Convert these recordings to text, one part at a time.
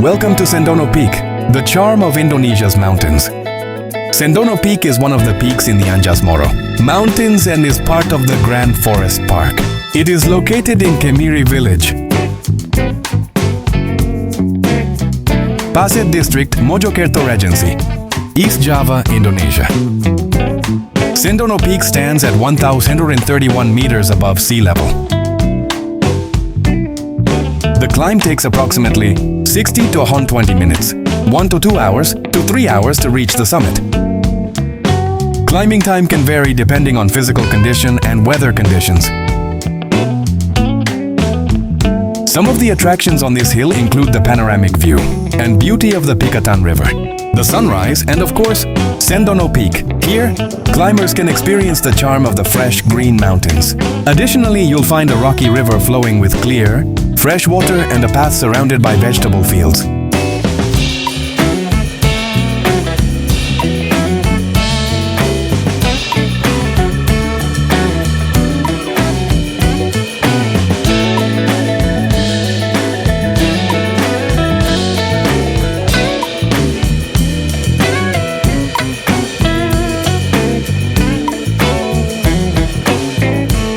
Welcome to Cendono Peak, the charm of Indonesia's mountains. Cendono Peak is one of the peaks in the Anjasmoro Mountains and is part of the Grand Forest Park. It is located in Kemiri Village, Pacet District, Mojokerto Regency, East Java, Indonesia. Cendono Peak stands at 1,131 meters above sea level. The climb takes approximately 60 to 120 minutes, 1 to 2 hours to 3 hours to reach the summit. Climbing time can vary depending on physical condition and weather conditions. Some of the attractions on this hill include the panoramic view and beauty of the Pikatan River, the sunrise, and of course, Cendono Peak. Here, climbers can experience the charm of the fresh green mountains. Additionally, you'll find a rocky river flowing with clear, fresh water and a path surrounded by vegetable fields.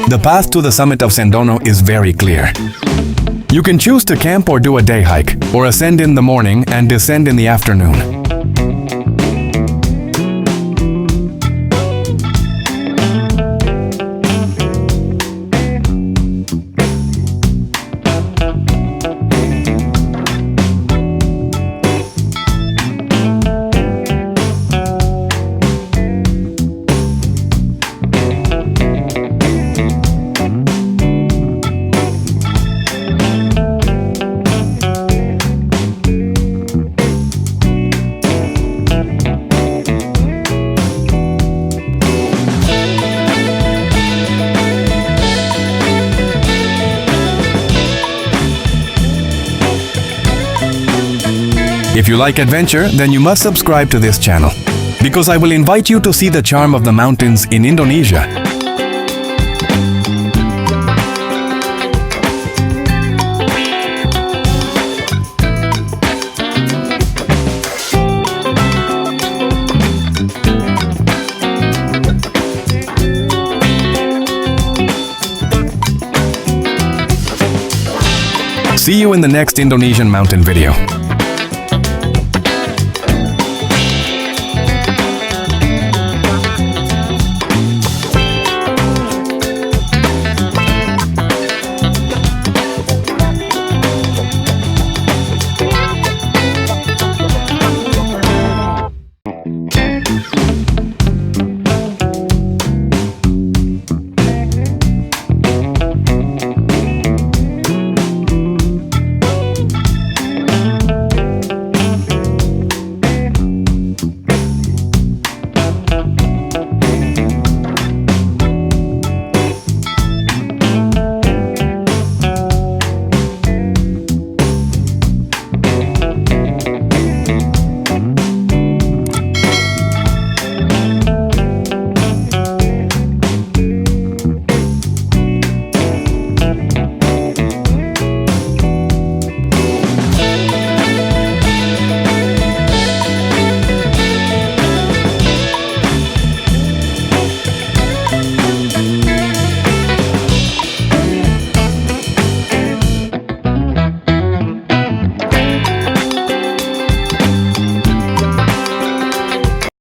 The path to the summit of Cendono is very clear. You can choose to camp or do a day hike, or ascend in the morning and descend in the afternoon. If you like adventure, then you must subscribe to this channel, because I will invite you to see the charm of the mountains in Indonesia. See you in the next Indonesian mountain video.